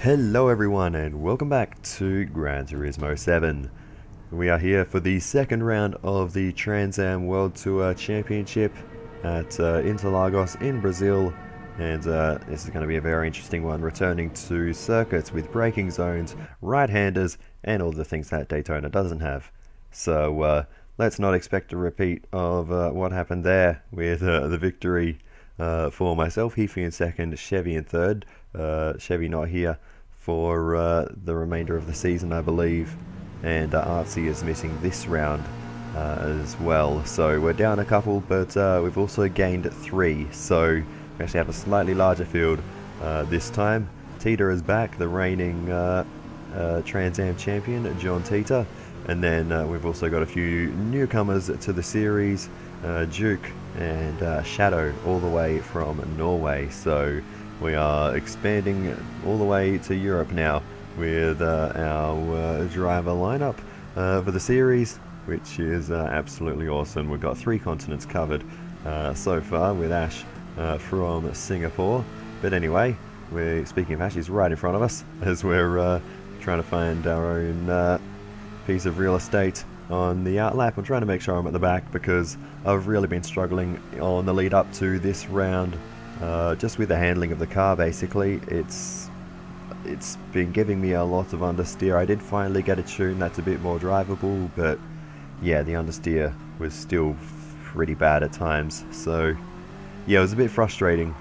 Hello everyone and welcome back to Gran Turismo 7. We are here for the second round of the Trans Am World Tour Championship at Interlagos in Brazil, and this is going to be a very interesting one, returning to circuits with braking zones, right-handers and all the things that Daytona doesn't have. So let's not expect a repeat of what happened there with the victory for myself, Heafy in second, Chevy in third. Chevy not here for the remainder of the season, I believe, and Artsy is missing this round as well. So we're down a couple, but we've also gained 3, so we actually have a slightly larger field this time. Tita is back, the reigning Trans Am champion, John Tita, and then we've also got a few newcomers to the series, Duke and Shadow, all the way from Norway. So we are expanding all the way to Europe now with our driver lineup for the series, which is absolutely awesome. We've got 3 continents covered so far, with Ash from Singapore. But anyway, speaking of Ash, he's right in front of us as we're trying to find our own piece of real estate on the outlap. I'm trying to make sure I'm at the back because I've really been struggling on the lead up to this round. Just with the handling of the car, basically, it's been giving me a lot of understeer. I did finally get a tune that's a bit more drivable, but yeah, the understeer was still pretty bad at times. So yeah, it was a bit frustrating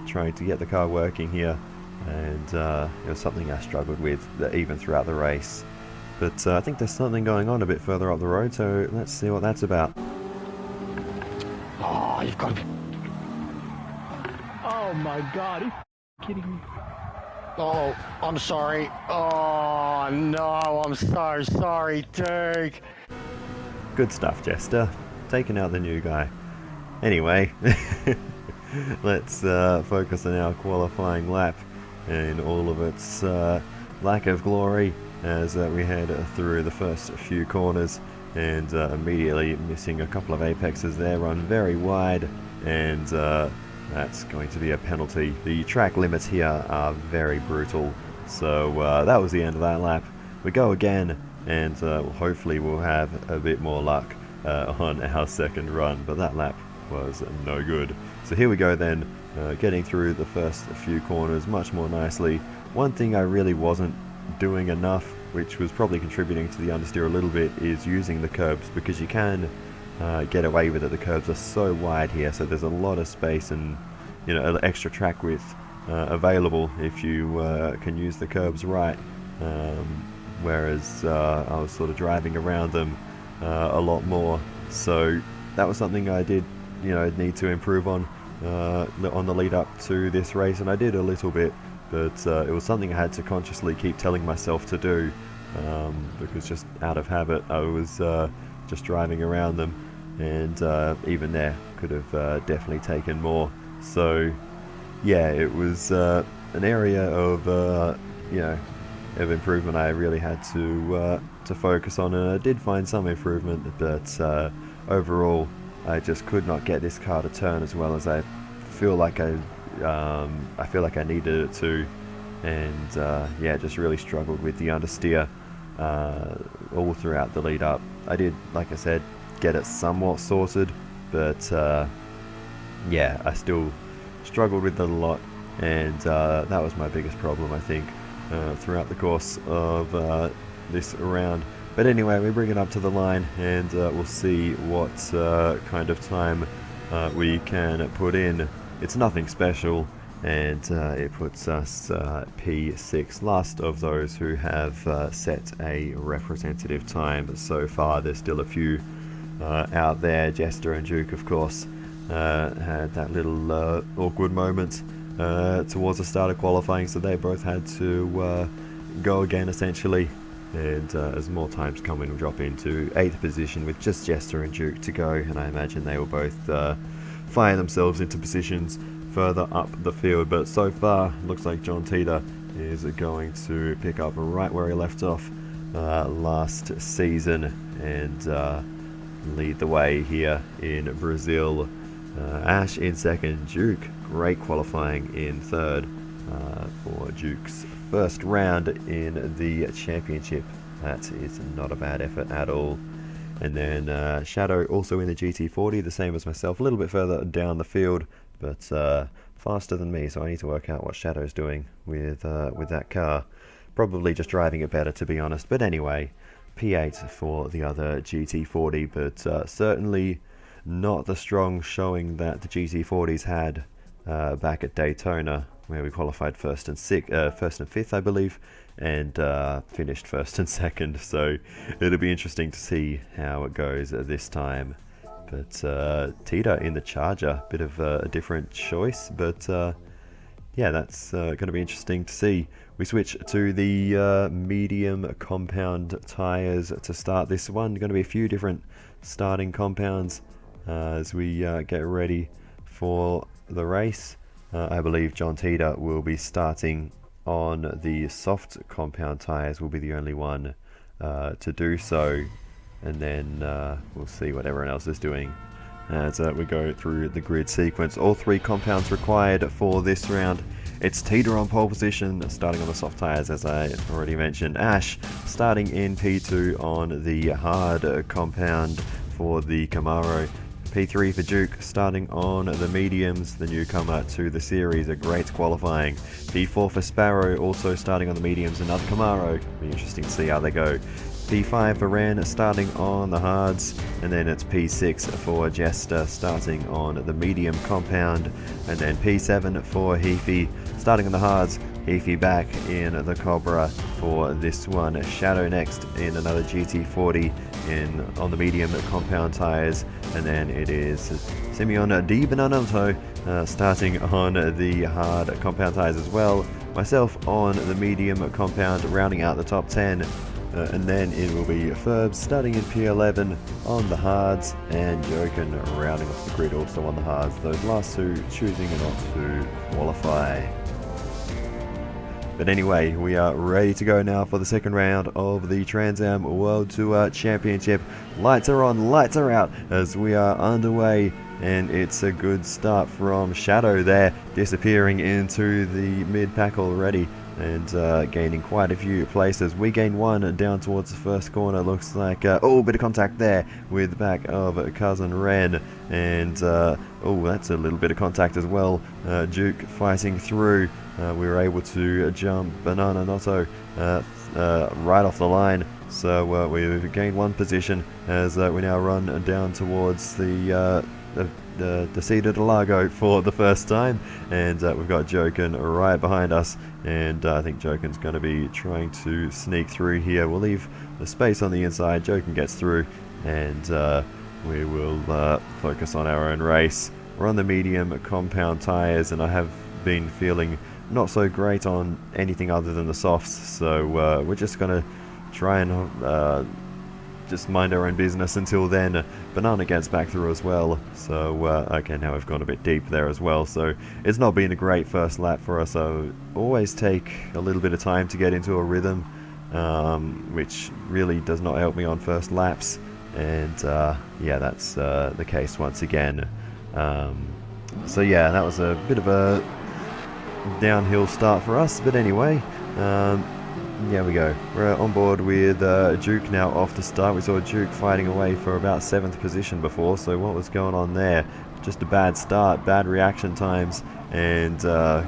trying to get the car working here, and it was something I struggled with even throughout the race. But I think there's something going on a bit further up the road, so let's see what that's about. Oh, you've got to be... Oh my god, are you kidding me? Oh, I'm sorry. Oh no, I'm so sorry, Duke. Good stuff, Jester. Taking out the new guy. Anyway, let's focus on our qualifying lap and all of its lack of glory as we head through the first few corners, and immediately missing a couple of apexes there, run very wide, and that's going to be a penalty. The track limits here are very brutal, so that was the end of that lap. We go again, and hopefully we'll have a bit more luck on our second run, but that lap was no good. So here we go then, getting through the first few corners much more nicely. One thing I really wasn't doing enough, which was probably contributing to the understeer a little bit, is using the curbs, because you can get away with it. The curbs are so wide here, so there's a lot of space and, you know, extra track width available if you can use the curbs right, whereas I was sort of driving around them a lot more. So that was something I did, you know, need to improve on the lead up to this race, and I did a little bit, but it was something I had to consciously keep telling myself to do, because just out of habit I was just driving around them, and even there could have definitely taken more. So yeah, it was an area of you know, of improvement I really had to focus on, and I did find some improvement, but overall I just could not get this car to turn as well as I feel like I needed it to, and yeah, just really struggled with the understeer all throughout the lead up. I did, like I said, get it somewhat sorted, but yeah, I still struggled with it a lot, and that was my biggest problem, I think, throughout the course of this round. But anyway, we bring it up to the line, and we'll see what kind of time we can put in. It's nothing special, and it puts us P6, last of those who have set a representative time so far. There's still a few out there. Jester and Duke, of course, had that little awkward moment towards the start of qualifying, so they both had to go again, essentially. And as more times come in, we'll drop into 8th position with just Jester and Duke to go, and I imagine they will both fire themselves into positions further up the field. But so far, looks like John Tita is going to pick up right where he left off last season, and lead the way here in Brazil. Ash in second, Duke, great qualifying in third for for Duke's first round in the championship. That is not a bad effort at all. And then Shadow also in the GT40, the same as myself, a little bit further down the field, but faster than me, so I need to work out what Shadow's doing with that car. Probably just driving it better, to be honest. But anyway, P8 for the other GT40, but certainly not the strong showing that the GT40s had back at Daytona, where we qualified first and fifth, I believe, and finished first and second. So it'll be interesting to see how it goes this time. But Tita in the Charger, bit of a different choice, but yeah, that's going to be interesting to see. We switch to the medium compound tyres to start this one. Going to be a few different starting compounds as we get ready for the race. I believe John Tita will be starting on the soft compound tyres, will be the only one to do so. And then we'll see what everyone else is doing as we go through the grid sequence. All three compounds required for this round. It's Tita on pole position, starting on the soft tyres, as I already mentioned. Ash starting in P2 on the hard compound for the Camaro. P3 for Duke, starting on the mediums, the newcomer to the series, a great qualifying. P4 for Sparrow, also starting on the mediums, another Camaro. Be interesting to see how they go. P5 for Ran, starting on the hards, and then it's P6 for Jester, starting on the medium compound, and then P7 for Heafy, starting on the hards. Heafy back in the Cobra for this one. Shadow next in another GT40 on the medium compound tyres, and then it is Simeon Di Benanotto starting on the hard compound tyres as well. Myself on the medium compound, rounding out the top 10. And then it will be Ferbs starting in P11 on the hards, and Joken rounding off the grid also on the hards. Those last two choosing not to qualify. But anyway, we are ready to go now for the second round of the Trans Am World Tour Championship. Lights are on, lights are out as we are underway, and it's a good start from Shadow there, disappearing into the mid-pack already and gaining quite a few places. We gain one down towards the first corner. Looks like oh, bit of contact there with the back of Cousin Ren, and oh, that's a little bit of contact as well. Duke fighting through. We were able to jump Banana Notto right off the line, so we've gained one position as we now run down towards the Interlagos for the first time, and we've got Joken right behind us, and I think Joken's going to be trying to sneak through here. We'll leave the space on the inside. Joken gets through, and we will focus on our own race. We're on the medium compound tyres, and I have been feeling not so great on anything other than the softs, so we're just going to try and just mind our own business until then. Banana gets back through as well, so okay, now we've gone a bit deep there as well, so it's not been a great first lap for us. So always take a little bit of time to get into a rhythm, which really does not help me on first laps, and yeah, that's the case once again. So yeah, that was a bit of a downhill start for us, but anyway, there we go. We're on board with Duke now off the start. We saw Duke fighting away for about 7th position before, so what was going on there? Just a bad start, bad reaction times, and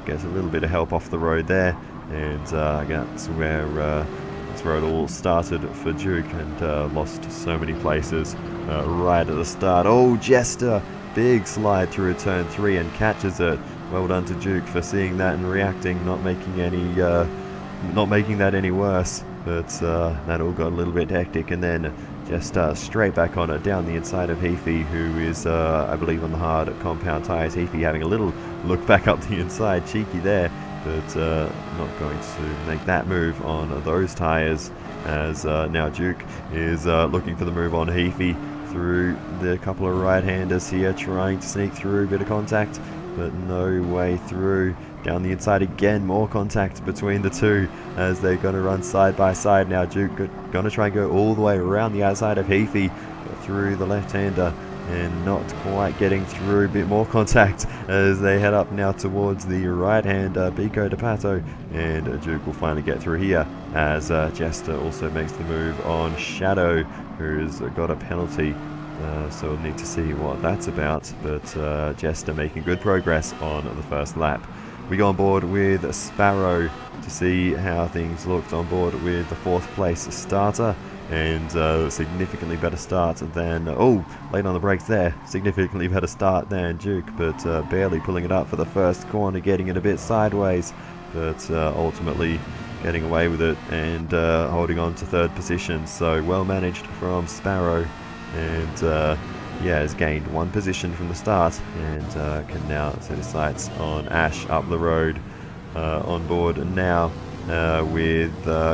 gets a little bit of help off the road there, and that's where it all started for Duke, and lost so many places right at the start. Oh, Jester! Big slide through turn 3 and catches it. Well done to Duke for seeing that and reacting, not making that any worse, but that all got a little bit hectic, and then just straight back on it down the inside of Heafy, who is I believe on the hard compound tyres. Heafy having a little look back up the inside, cheeky there, but not going to make that move on those tyres, as now Duke is looking for the move on Heafy through the couple of right-handers here, trying to sneak through, bit of contact, but no way through. Down the inside again, more contact between the two as they're going to run side by side. Now Duke going to try and go all the way around the outside of Heafy through the left-hander, and not quite getting through. A bit more contact as they head up now towards the right hand. Bico de Pato and Duke will finally get through here as Jester also makes the move on Shadow, who's got a penalty. So we'll need to see what that's about, but Jester making good progress on the first lap. We go on board with Sparrow to see how things looked on board with the 4th place starter, and significantly better start than, late on the brakes there, significantly better start than Duke, but barely pulling it up for the first corner, getting it a bit sideways, but ultimately getting away with it and holding on to 3rd position. So well managed from Sparrow, and has gained 1 position from the start, and can now set his sights on Ash up the road. On board now with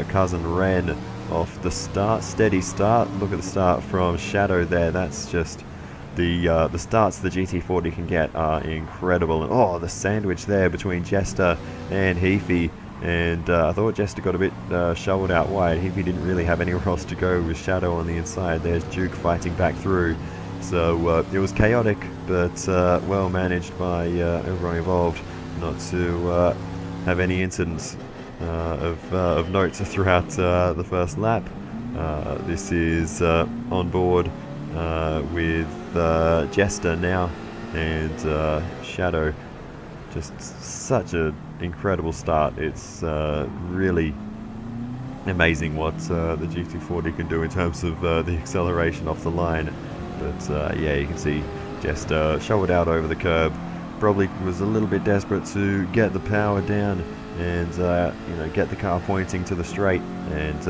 Cousin Ren off the start, steady start. Look at the start from Shadow there. That's just the starts the GT40 can get are incredible. And the sandwich there between Jester and Heafy. And I thought Jester got a bit shoveled out wide. Heafy didn't really have anywhere else to go with Shadow on the inside. There's Duke fighting back through. So it was chaotic, but well managed by everyone involved not to have any incidents of note throughout the first lap. This is on board with Jester now, and Shadow. Just such an incredible start. It's really amazing what the GT40 can do in terms of the acceleration off the line. But you can see Jester shoveled out over the curb. Probably was a little bit desperate to get the power down and get the car pointing to the straight, and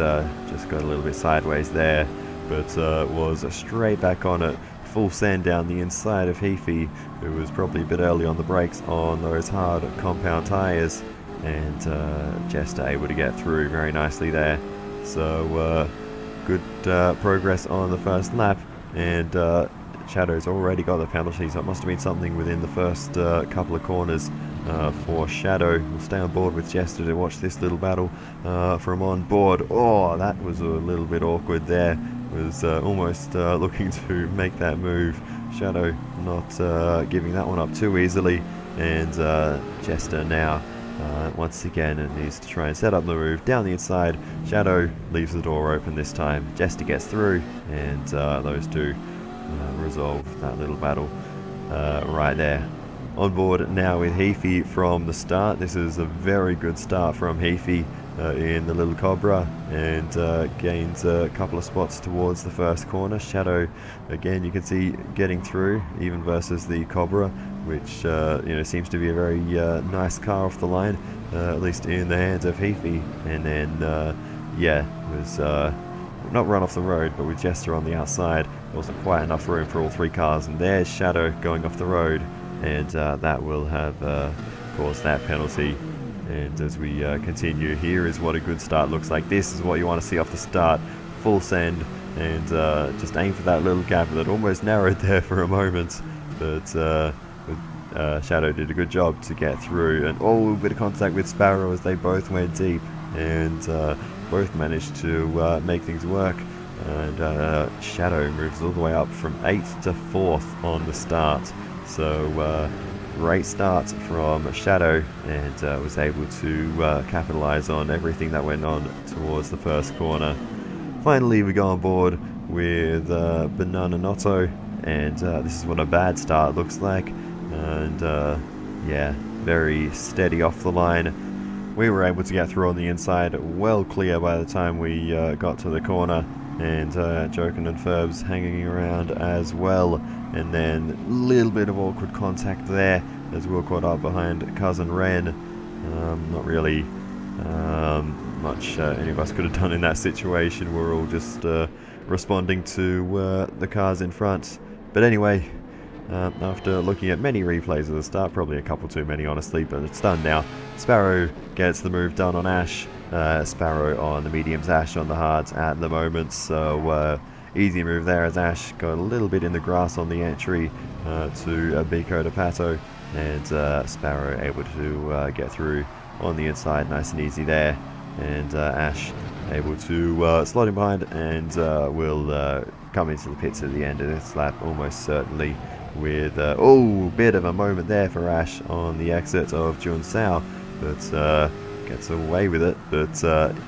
just got a little bit sideways there, but was straight back on it. Full send down the inside of Heafy, who was probably a bit early on the brakes on those hard compound tyres, and Jester able to get through very nicely there. So good progress on the first lap, and Shadow's already got the penalty, so it must have been something within the first couple of corners for Shadow. We'll stay on board with Jester to watch this little battle from on board. That was a little bit awkward there. Was almost looking to make that move. Shadow not giving that one up too easily, and Jester now once again needs to try and set up the move down the inside. Shadow leaves the door open this time. Jester gets through, and those two resolve that little battle right there. On board now with Heafy from the start. This is a very good start from Heafy in the little Cobra, and gains a couple of spots towards the first corner. Shadow again, you can see getting through even versus the Cobra, which seems to be a very nice car off the line, at least in the hands of Heafy. And then was not run off the road, but with Jester on the outside, there wasn't quite enough room for all 3 cars, and there's Shadow going off the road, and that will have caused that penalty. And as we continue, here is what a good start looks like. This is what you want to see off the start. Full send, and just aim for that little gap that almost narrowed there for a moment, but Shadow did a good job to get through. And a bit of contact with Sparrow as they both went deep, and both managed to make things work. And Shadow moves all the way up from 8th to 4th on the start. So great start from Shadow, and was able to capitalize on everything that went on towards the first corner. Finally, we go on board with Banana Notto, and this is what a bad start looks like. And very steady off the line. We were able to get through on the inside, well clear by the time we got to the corner, and Joken and Ferbs hanging around as well. And then a little bit of awkward contact there as we were caught up behind Cousin Ren. Not really much any of us could have done in that situation. We're all just responding to the cars in front. But anyway, after looking at many replays of the start, probably a couple too many honestly, but it's done now. Sparrow gets the move done on Ash. Sparrow on the mediums, Ash on the hards at the moment. So easy move there as Ash got a little bit in the grass on the entry to Bico de Pato, and Sparrow able to get through on the inside, nice and easy there. And Ash able to slot him behind, and will come into the pits at the end of this lap almost certainly with, oh, bit of a moment there for Ash on the exit of Jun Sao, but gets away with it. But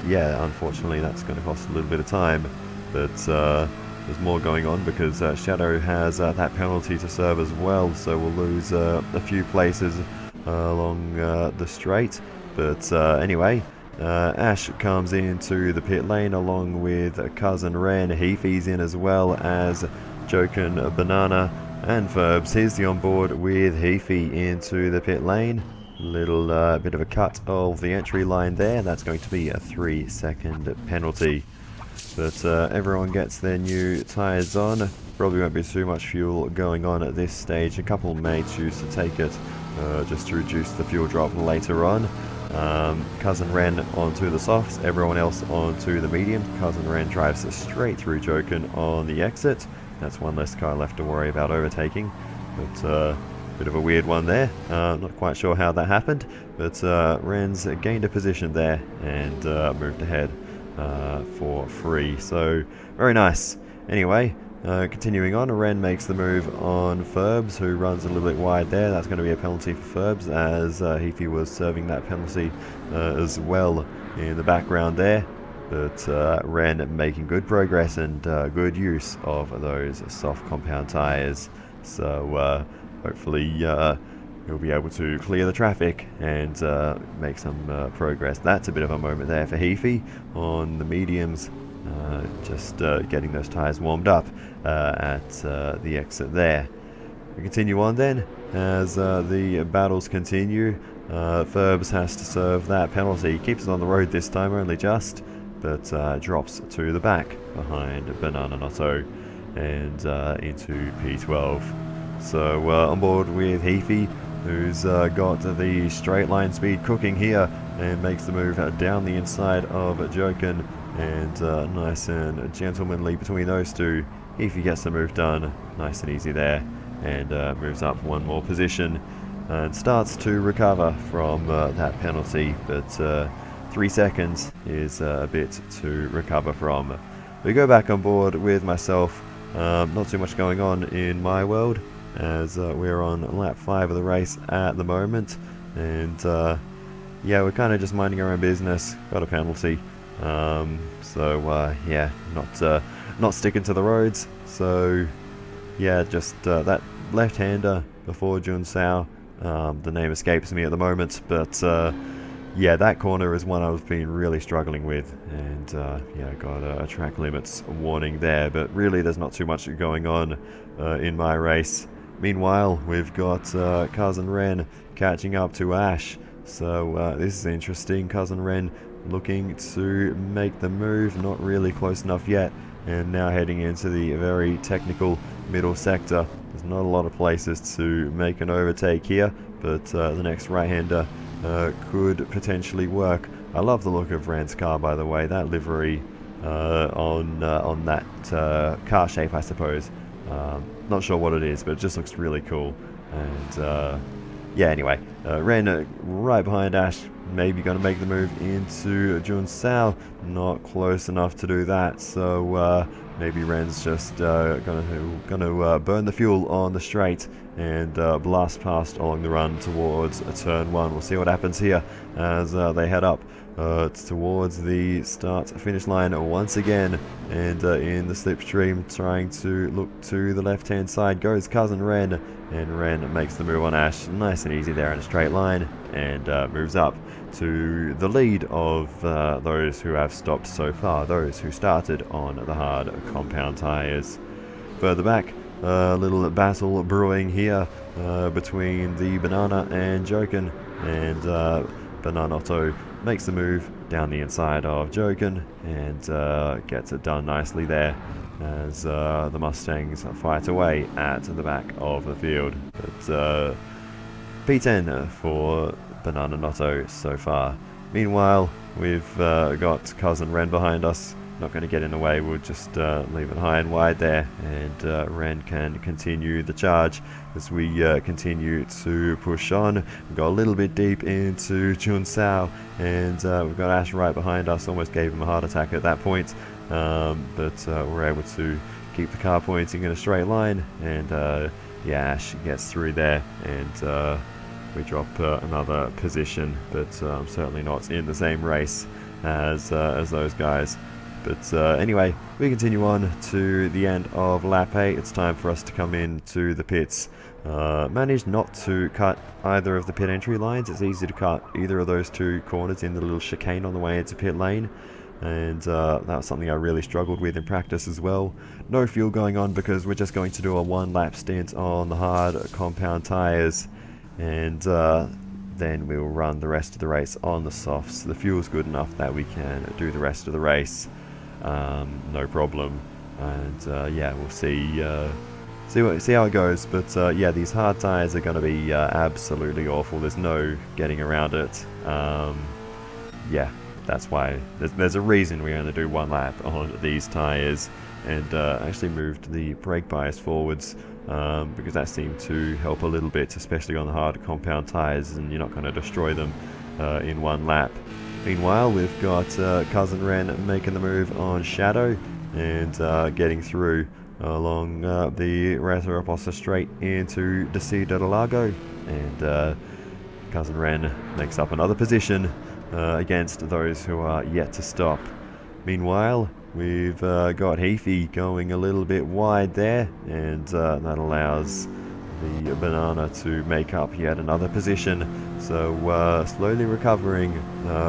yeah, unfortunately that's going to cost a little bit of time. But there's more going on because Shadow has that penalty to serve as well, so we'll lose a few places along the straight. But anyway, Ash comes into the pit lane along with Cousin Ren. Heafy's in as well as Joken, Banana and Ferbs. Here's the onboard with Heafy into the pit lane. Little bit of a cut of the entry line there. That's going to be a 3-second penalty. But everyone gets their new tyres on. Probably won't be too much fuel going on at this stage. A couple may choose to take it just to reduce the fuel drop later on. Cousin Ren onto the softs, everyone else onto the medium. Cousin Ren drives straight through Joken on the exit. That's one less car left to worry about overtaking. But bit of a weird one there. Not quite sure how that happened, but Ren's gained a position there and moved ahead for free. So very nice. Anyway, continuing on, Ren makes the move on Ferbs, who runs a little bit wide there. That's going to be a penalty for Ferbs, as Heafy was serving that penalty as well in the background there. But Ren making good progress and good use of those soft compound tyres. So hopefully he'll be able to clear the traffic and make some progress. That's a bit of a moment there for Heafy on the mediums. Just getting those tyres warmed up at the exit there. We continue on then as the battles continue. Ferbs has to serve that penalty. Keeps it on the road this time, only just, but drops to the back behind Banana Notto and into P12. So on board with Heafy, who's got the straight line speed cooking here and makes the move down the inside of Joken, and nice and gentlemanly between those two. Heafy gets the move done nice and easy there and moves up one more position and starts to recover from that penalty, but 3 seconds is a bit to recover from. We go back on board with myself. Not too much going on in my world, as we're on lap 5 of the race at the moment, and yeah, we're kind of just minding our own business. Got a penalty, so yeah, not sticking to the roads. So yeah, just that left-hander before Jun Sao. The name escapes me at the moment, but yeah, that corner is one I've been really struggling with, and yeah, got a track limits warning there, but really there's not too much going on in my race. Meanwhile, we've got Cousin Ren catching up to Ash, so this is interesting. Cousin Ren looking to make the move, not really close enough yet, and now heading into the very technical middle sector. There's not a lot of places to make an overtake here, but the next right-hander could potentially work. I love the look of Ren's car, by the way. That livery on that car shape, I suppose. Not sure what it is, but it just looks really cool. And yeah, anyway, Ren right behind Ash, maybe going to make the move into Jun Sao. Not close enough to do that, so maybe Ren's just gonna burn the fuel on the straight and blast past along the run towards turn 1. We'll see what happens here as they head up towards the start-finish line once again, and in the slipstream, trying to look to the left-hand side goes Cousin Ren, and Ren makes the move on Ash, nice and easy there in a straight line, and moves up to the lead of those who have stopped so far, those who started on the hard compound tyres. Further back, a little battle brewing here between the Banana and Joken, and Bananotto makes the move down the inside of Joken and gets it done nicely there as the Mustangs fight away at the back of the field. But P10 for Bananotto so far. Meanwhile, we've got Cousin Ren behind us. Not going to get in the way, we'll just leave it high and wide there, and Ren can continue the charge as we continue to push on. We've got a little bit deep into Jun Sao, and we've got Ash right behind us. Almost gave him a heart attack at that point, but we're able to keep the car pointing in a straight line, and yeah, Ash gets through there, and we drop another position, but I'm certainly not in the same race as those guys. But anyway, we continue on to the end of lap 8. It's time for us to come into the pits. Managed not to cut either of the pit entry lines. It's easy to cut either of those two corners in the little chicane on the way into pit lane, and that was something I really struggled with in practice as well. No fuel going on because we're just going to do a 1 lap stint on the hard compound tyres, and then we'll run the rest of the race on the softs. The fuel's good enough that we can do the rest of the race no problem, and yeah, we'll see how it goes. But yeah, these hard tyres are going to be absolutely awful. There's no getting around it. Yeah, that's why there's a reason we only do 1 lap on these tyres, and actually moved the brake bias forwards because that seemed to help a little bit, especially on the hard compound tyres, and you're not going to destroy them in 1 lap. Meanwhile, we've got Cousin Ren making the move on Shadow and getting through along the Rattaraposa straight into Interlagos, and Cousin Ren makes up another position against those who are yet to stop. Meanwhile, we've got Heafy going a little bit wide there, and that allows the Banana to make up yet another position. So slowly recovering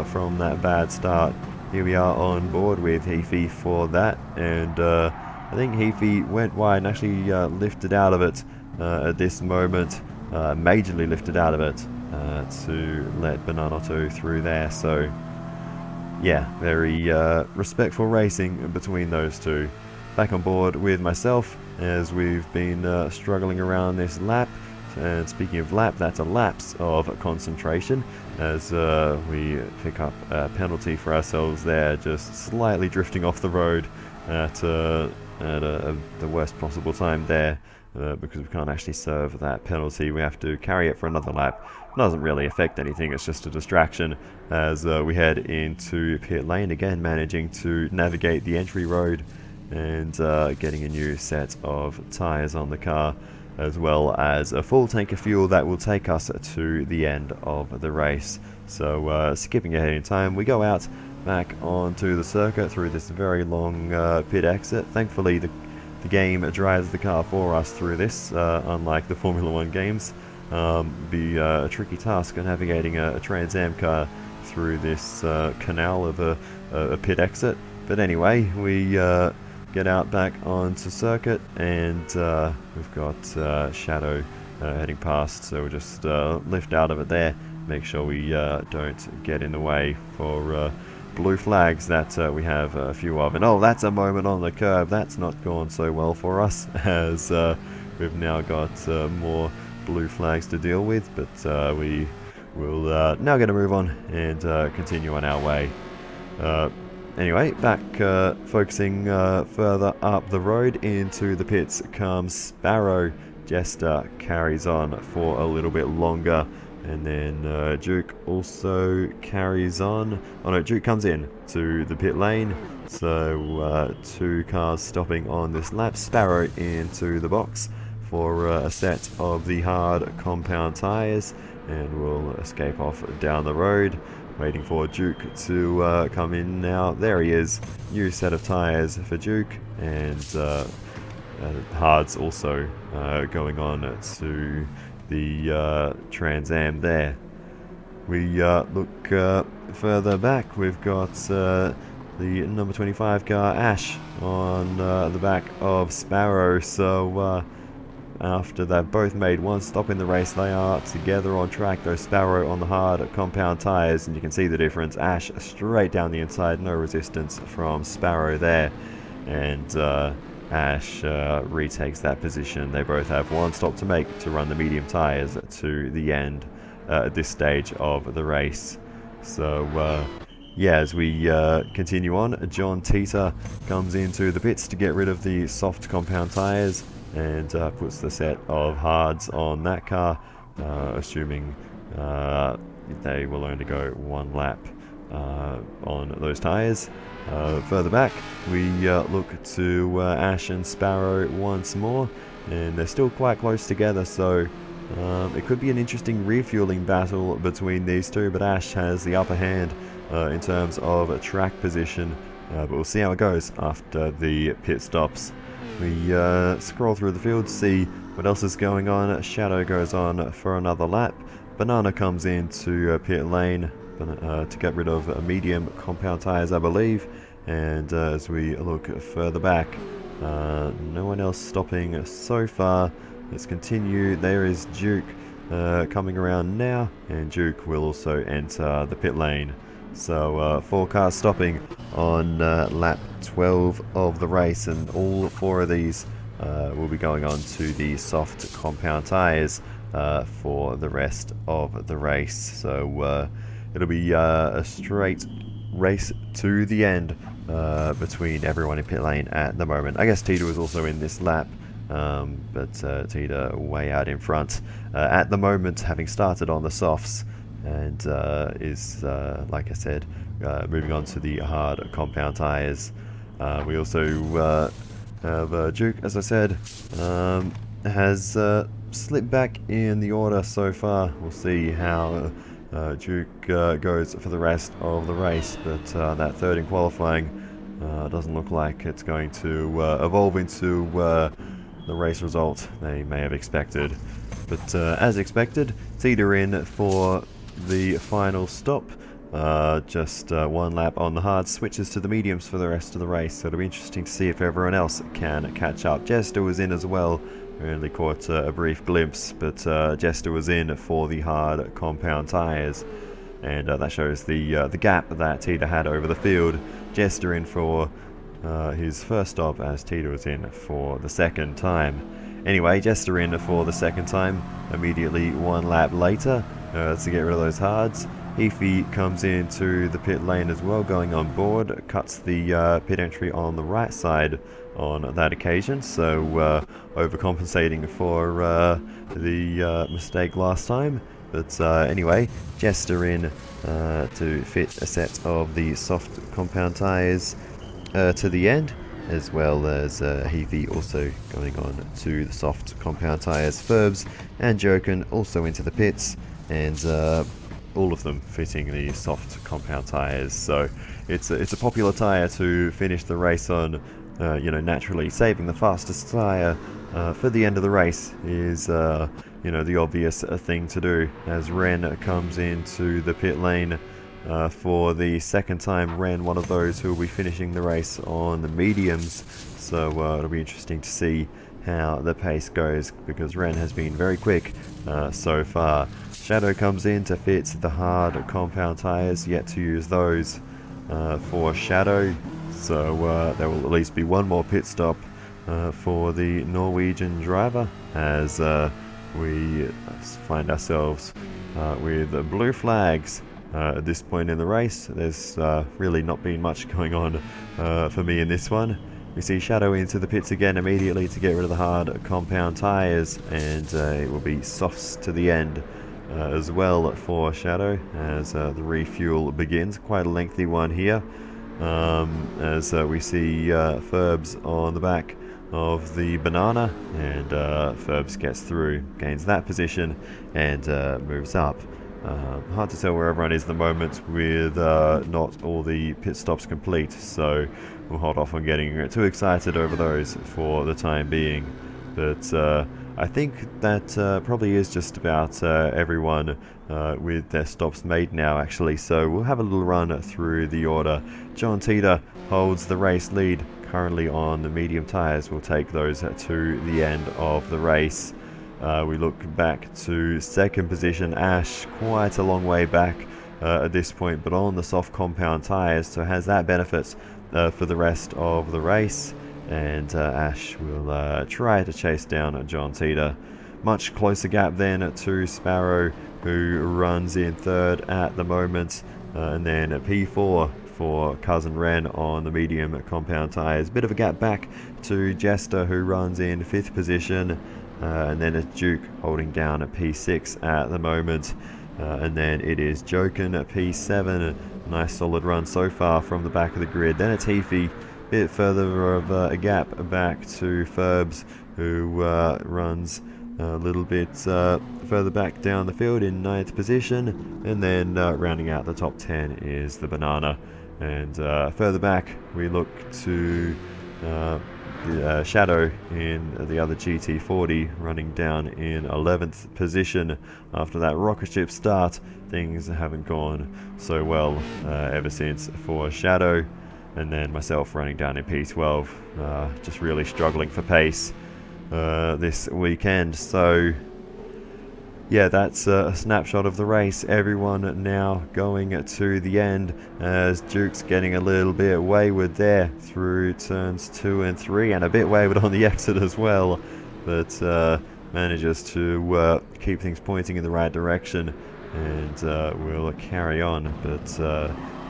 from that bad start. Here we are on board with Heafy for that, and I think Heafy went wide and actually lifted out of it at this moment, majorly lifted out of it to let Bananato through there. So yeah, very respectful racing between those two. Back on board with myself as we've been struggling around this lap. And speaking of lap, that's a lapse of concentration as we pick up a penalty for ourselves there, just slightly drifting off the road at the worst possible time there, because we can't actually serve that penalty. We have to carry it for another lap. It doesn't really affect anything, it's just a distraction as we head into pit lane again, managing to navigate the entry road and getting a new set of tyres on the car, as well as a full tank of fuel that will take us to the end of the race. So skipping ahead in time, we go out back onto the circuit through this very long pit exit. Thankfully the game drives the car for us through this, unlike the Formula 1 games. Be a tricky task navigating a Trans Am car through this canal of a pit exit. But anyway, we get out back onto circuit, and we've got Shadow heading past, so we'll just lift out of it there, make sure we don't get in the way for blue flags that we have a few of. And oh, that's a moment on the curb that's not gone so well for us, as we've now got more blue flags to deal with, but we will now get a move on and continue on our way. Anyway, back focusing further up the road into the pits comes Sparrow. Jester carries on for a little bit longer, and then Duke also carries on. Oh no, Duke comes in to the pit lane, so 2 cars stopping on this lap. Sparrow into the box for a set of the hard compound tyres, and we'll escape off down the road. Waiting for Duke to come in now. There he is. New set of tyres for Duke, and hards also going on to the Trans Am there. We look further back. We've got the number 25 car Ash on the back of Sparrow. So after they've both made 1 stop in the race, they are together on track. Though Sparrow on the hard compound tyres, and you can see the difference. Ash straight down the inside, no resistance from Sparrow there, and Ash retakes that position. They both have 1 stop to make to run the medium tyres to the end at this stage of the race. So yeah, as we continue on, John Teeter comes into the pits to get rid of the soft compound tyres, and puts the set of hards on that car, assuming they will only go 1 lap on those tyres. Further back, we look to Ash and Sparrow once more, and they're still quite close together, so it could be an interesting refueling battle between these two, but Ash has the upper hand in terms of track position, but we'll see how it goes after the pit stops. We scroll through the field to see what else is going on. Shadow goes on for another lap. Banana comes into pit lane to get rid of medium compound tyres, I believe. And as we look further back, no one else stopping so far. Let's continue. There is Duke coming around now, and Duke will also enter the pit lane. So 4 cars stopping on lap 12 of the race, and all 4 of these will be going on to the soft compound tyres for the rest of the race. So it'll be a straight race to the end between everyone in pit lane at the moment. I guess Tita was also in this lap, but Tita way out in front at the moment, having started on the softs, and is, like I said, moving on to the hard compound tyres. We also have Duke, as I said, has slipped back in the order so far. We'll see how Duke goes for the rest of the race, but that third in qualifying doesn't look like it's going to evolve into the race result they may have expected. But as expected, Tita in for the final stop. Just 1 lap on the hard, switches to the mediums for the rest of the race, so it'll be interesting to see if everyone else can catch up. Jester was in as well. We only caught a brief glimpse, but Jester was in for the hard compound tyres, and that shows the gap that Tita had over the field. Jester in for his first stop, as Tita was in for the second time. Anyway, Jester in for the second time, immediately 1 lap later to get rid of those hards. Efi comes into the pit lane as well, going on board, cuts the pit entry on the right side on that occasion, so overcompensating for the mistake last time. But anyway, Jester in to fit a set of the soft compound tyres to the end, as well as Heavy also going on to the soft compound tyres. Ferbs and Joken also into the pits, and all of them fitting the soft compound tyres. So it's a popular tyre to finish the race on. Naturally saving the fastest tyre for the end of the race is the obvious thing to do. As Ren comes into the pit lane for the second time, Ren, one of those who will be finishing the race on the mediums, so it'll be interesting to see how the pace goes, because Ren has been very quick so far. Shadow comes in to fit the hard compound tyres, yet to use those for Shadow, so there will at least be 1 more pit stop for the Norwegian driver, as we find ourselves with blue flags at this point in the race. There's really not been much going on for me in this one. We see Shadow into the pits again immediately to get rid of the hard compound tyres, and it will be softs to the end as well for Shadow as the refuel begins. Quite a lengthy one here, as we see Ferbs on the back of the Banana, and Ferbs gets through, gains that position, and moves up. Hard to tell where everyone is at the moment, with not all the pit stops complete, so we'll hold off on getting too excited over those for the time being. But I think that probably is just about everyone with their stops made now, actually, so we'll have a little run through the order. John Tita holds the race lead, currently on the medium tyres. We'll take those to the end of the race. We look back to second position, Ash, quite a long way back at this point, but on the soft compound tyres, so has that benefit for the rest of the race. And Ash will try to chase down John Tita. Much closer gap then to Sparrow, who runs in third at the moment, and then P4 for Cousin Ren on the medium compound tyres. Bit of a gap back to Jester, who runs in fifth position, and then it's Duke holding down at P6 at the moment. And then it is Joken at P7 Nice solid run so far from the back of the grid. Then it's Heafy, bit further of a gap back to Ferbs, who runs a little bit further back down the field in 9th position, and then rounding out the top 10 is the Banana. And further back we look to the Shadow in the other GT40 running down in 11th position. After that rocket ship start, things haven't gone so well ever since for Shadow, and then myself running down in P12, just really struggling for pace this weekend. So yeah, that's a snapshot of the race. Everyone now going to the end, as Duke's getting a little bit wayward there through turns 2 and 3, and a bit wayward on the exit as well, but manages to keep things pointing in the right direction, and will carry on. But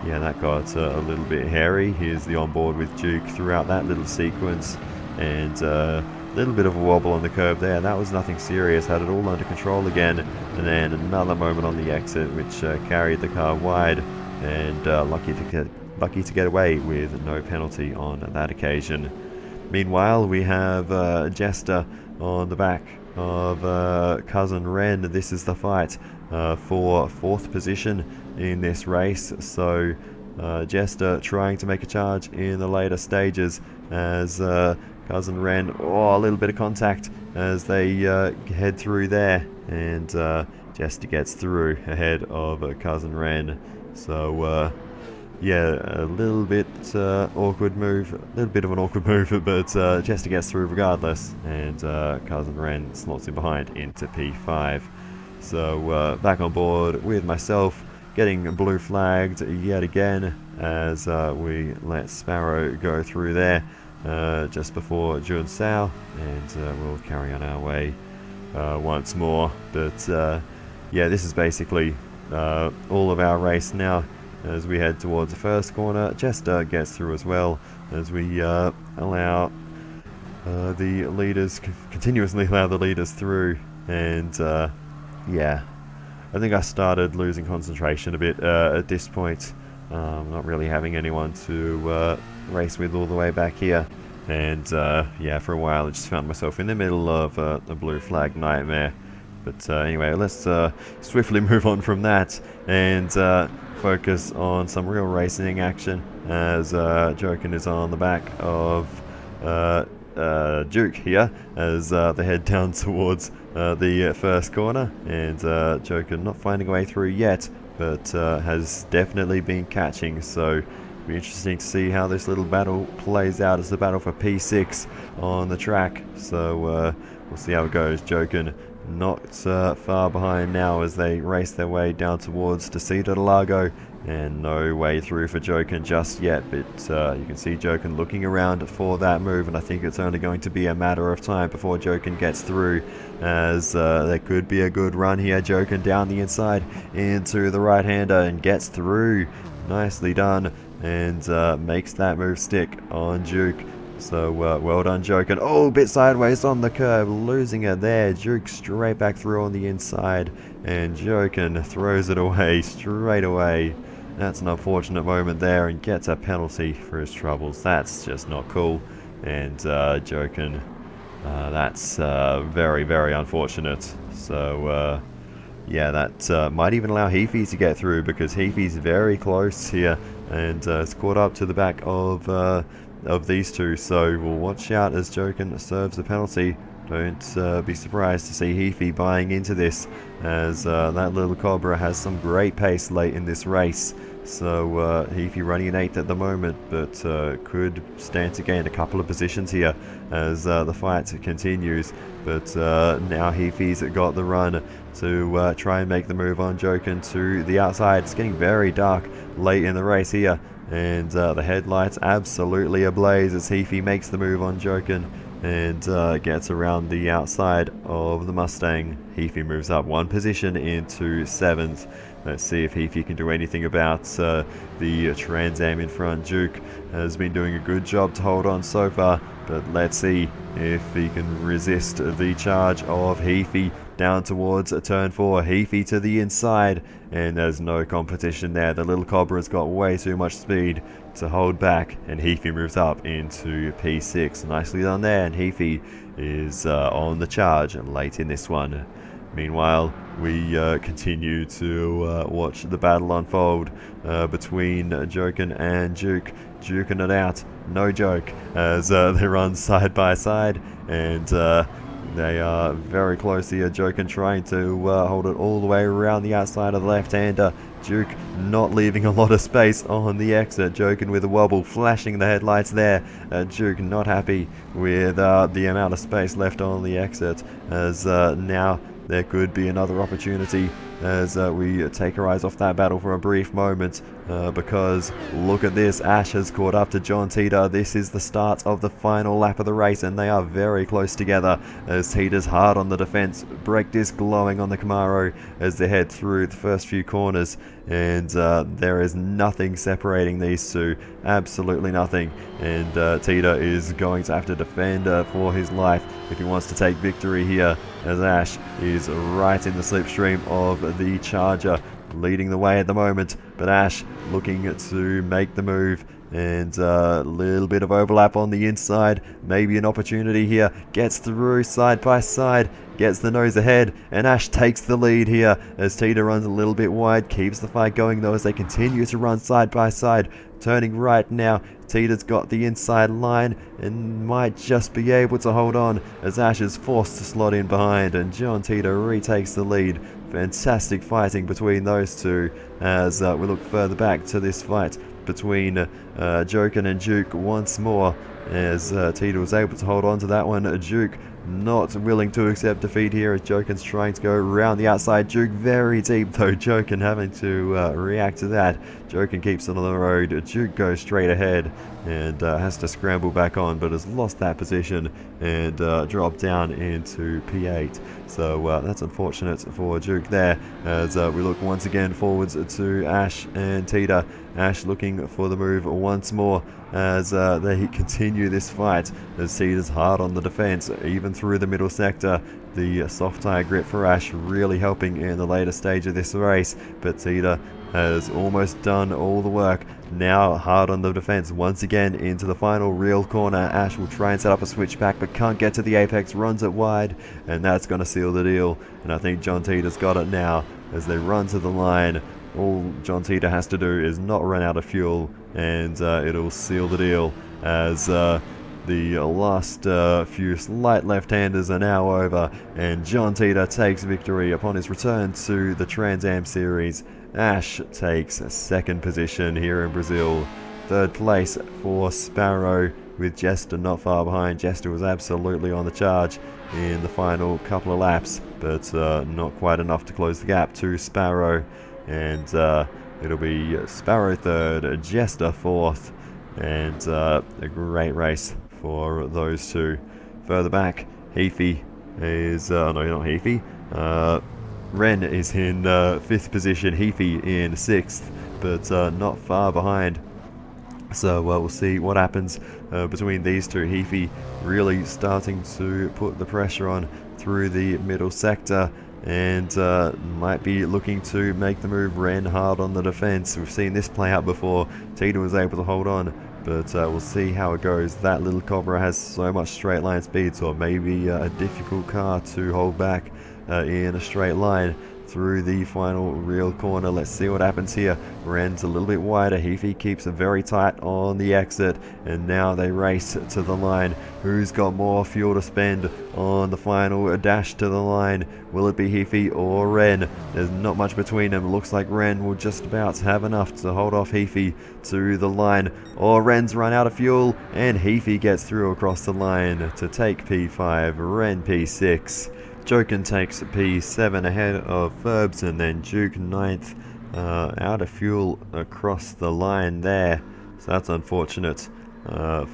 yeah, that got a little bit hairy. Here's the onboard with Duke throughout that little sequence, and little bit of a wobble on the curve there. That was nothing serious, had it all under control again, and then another moment on the exit which carried the car wide, and lucky to get away with no penalty on that occasion. Meanwhile, we have Jester on the back of Cousin Ren. This is the fight for 4th position in this race, so Jester trying to make a charge in the later stages, as Cousin Ren, a little bit of contact as they head through there, and Jester gets through ahead of Cousin Ren. So yeah, a little bit awkward move, a little bit of an awkward move, but Jester gets through regardless, and Cousin Ren slots in behind into P5. So back on board with myself, getting blue flagged yet again as we let Sparrow go through there just before Jun Sao, and we'll carry on our way once more. But yeah, this is basically all of our race now. As we head towards the first corner, Jester gets through as well, as we allow the leaders, continuously allow the leaders through, and yeah, I think I started losing concentration a bit at this point, not really having anyone to race with all the way back here, and yeah, for a while I just found myself in the middle of a blue flag nightmare. But anyway, let's swiftly move on from that and focus on some real racing action, as Joken is on the back of Duke here, as they head down towards the first corner, and Joken not finding a way through yet, but has definitely been catching. So it'll be interesting to see how this little battle plays out as the battle for P6 on the track. So we'll see how it goes. Joken not far behind now as they race their way down towards Interlagos, and no way through for Joken just yet, but you can see Joken looking around for that move, and I think it's only going to be a matter of time before Joken gets through, as there could be a good run here. Joken down the inside into the right-hander and gets through. Nicely done, and makes that move stick on Duke. So well done, Joken. Oh, bit sideways on the curve, losing it there. Duke straight back through on the inside, and Joken throws it away straight away. That's an unfortunate moment there, and gets a penalty for his troubles. That's just not cool. And Joken, that's very, very unfortunate. So yeah, that might even allow Heafy to get through, because Heafy's very close here, and it's caught up to the back of these two. So we'll watch out as Joken serves the penalty. Don't be surprised to see Heafy buying into this, as that little Cobra has some great pace late in this race. So Heafy running in 8th at the moment, but could stand to gain a couple of positions here as the fight continues. But now Heafy's got the run to try and make the move on Joken to the outside. It's getting very dark late in the race here, and the headlights absolutely ablaze as Heafy makes the move on Joken and gets around the outside of the Mustang. Heafy moves up one position into 7th. Let's see if Heafy can do anything about the Trans Am in front. Duke has been doing a good job to hold on so far, but let's see if he can resist the charge of Heafy. down towards turn 4. Heafy to the inside, and there's no competition there. The little Cobra's got way too much speed to hold back, and Heafy moves up into P6. Nicely done there, and Heafy is on the charge late in this one. Meanwhile, we continue to watch the battle unfold between Joken and Duke. Duking it out, no joke, as they run side by side, and they are very close here. Joken trying to hold it all the way around the outside of the left-hander. Duke not leaving a lot of space on the exit. Joken with a wobble, flashing the headlights there. Duke not happy with the amount of space left on the exit, as now there could be another opportunity as we take our eyes off that battle for a brief moment, because look at this, Ash has caught up to John Teeter. This is the start of the final lap of the race, and they are very close together as Teeter's hard on the defense, brake disc glowing on the Camaro as they head through the first few corners, and there is nothing separating these two, absolutely nothing, and Teeter is going to have to defend for his life if he wants to take victory here, as Ash is right in the slipstream of the Charger, leading the way at the moment, but Ash looking to make the move, and a little bit of overlap on the inside, maybe an opportunity here, gets through side by side, gets the nose ahead, and Ash takes the lead here as Teeter runs a little bit wide, keeps the fight going though as they continue to run side by side. Turning right now, Teeter's got the inside line and might just be able to hold on as Ash is forced to slot in behind, and John Teeter retakes the lead. Fantastic fighting between those two as we look further back to this fight between Joken and Duke once more, as Teeter was able to hold on to that one. Duke not willing to accept defeat here as Joken's trying to go around the outside. Duke very deep though, Joken having to react to that. Joken keeps it on the road. Duke goes straight ahead and has to scramble back on, but has lost that position and dropped down into P8. So that's unfortunate for Duke there as we look once again forwards to Ash and Teeter. Ash looking for the move once more as they continue this fight as Teeter's hard on the defense even through the middle sector. The soft tire grip for Ash really helping in the later stage of this race, but Teeter has almost done all the work. Now hard on the defense once again into the final real corner. Ash will try and set up a switchback but can't get to the apex, runs it wide, and that's going to seal the deal. And I think John Teeter's got it now as they run to the line. All John Teeter has to do is not run out of fuel, and it'll seal the deal as the last few slight left-handers are now over, and John Teeter takes victory upon his return to the Trans Am Series. Ash takes second position here in Brazil. Third place for Sparrow, with Jester not far behind. Jester was absolutely on the charge in the final couple of laps, but not quite enough to close the gap to Sparrow. And it'll be Sparrow third, Jester fourth, and a great race for those two. Further back, Heafy is, no, not Heafy, Ren is in 5th position, Heafy in 6th, but not far behind. So we'll see what happens between these two. Heafy really starting to put the pressure on through the middle sector, and might be looking to make the move. Ren hard on the defense. We've seen this play out before. Teeter was able to hold on, but we'll see how it goes. That little Cobra has so much straight line speed, so it may be a difficult car to hold back in a straight line through the final real corner. Let's see what happens here. Ren's a little bit wider. Heafy keeps it very tight on the exit, and now they race to the line. Who's got more fuel to spend on the final dash to the line? Will it be Heafy or Ren? There's not much between them. Looks like Ren will just about have enough to hold off Heafy to the line. Or Ren's run out of fuel, and Heafy gets through across the line to take P5, Ren P6. Joken takes P7 ahead of Ferbs, and then Duke 9th, out of fuel across the line there. So that's unfortunate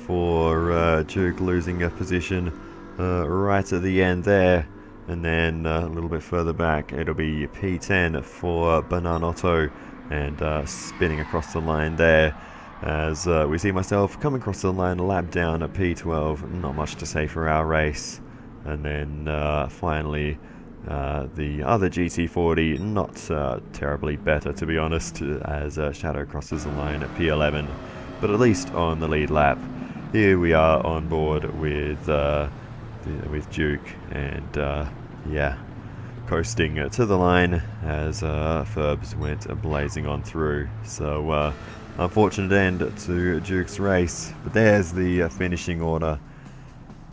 for Duke losing a position right at the end there. And then a little bit further back, it'll be P10 for Bananotto, and spinning across the line there. As we see myself coming across the line, a lap down at P12. Not much to say for our race. And then finally The other GT40 not terribly better, to be honest, as Shadow crosses the line at P11, but at least on the lead lap. Here we are on board with Duke, and yeah, coasting to the line as Ferbs went blazing on through. So unfortunate end to Duke's race, but there's the finishing order.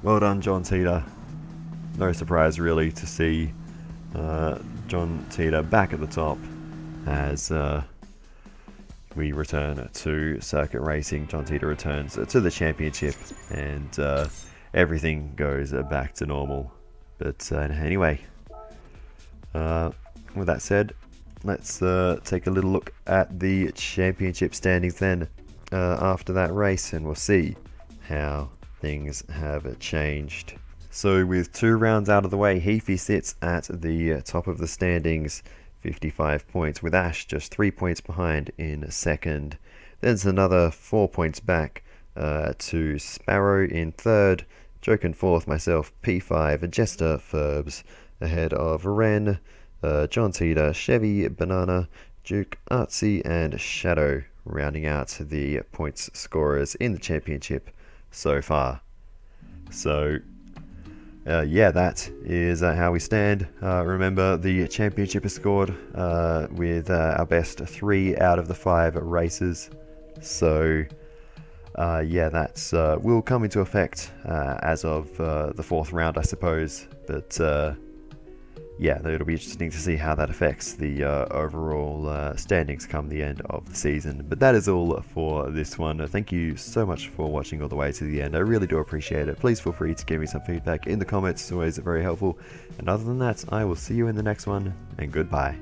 Well done, John Teeter. No surprise really to see John Teeter back at the top as we return to circuit racing. John Teeter returns to the championship, and everything goes back to normal. But anyway, with that said, let's take a little look at the championship standings then after that race, and we'll see how things have changed. So with 2 rounds out of the way, Heafy sits at the top of the standings, 55 points, with Ash just 3 points behind in second. There's another 4 points back to Sparrow in third, Joke in fourth, myself P5, Jester, Ferbs ahead of Ren, John Teeter, Chevy, Banana, Duke, Artsy and Shadow rounding out the points scorers in the championship so far. So yeah, that is how we stand. Remember, the championship is scored with our best 3 out of the 5 races. So yeah, that's will come into effect as of the 4th round, I suppose. But yeah, it'll be interesting to see how that affects the overall standings come the end of the season. But that is all for this one. Thank you so much for watching all the way to the end. I really do appreciate it. Please feel free to give me some feedback in the comments. It's always very helpful. And other than that, I will see you in the next one, and goodbye.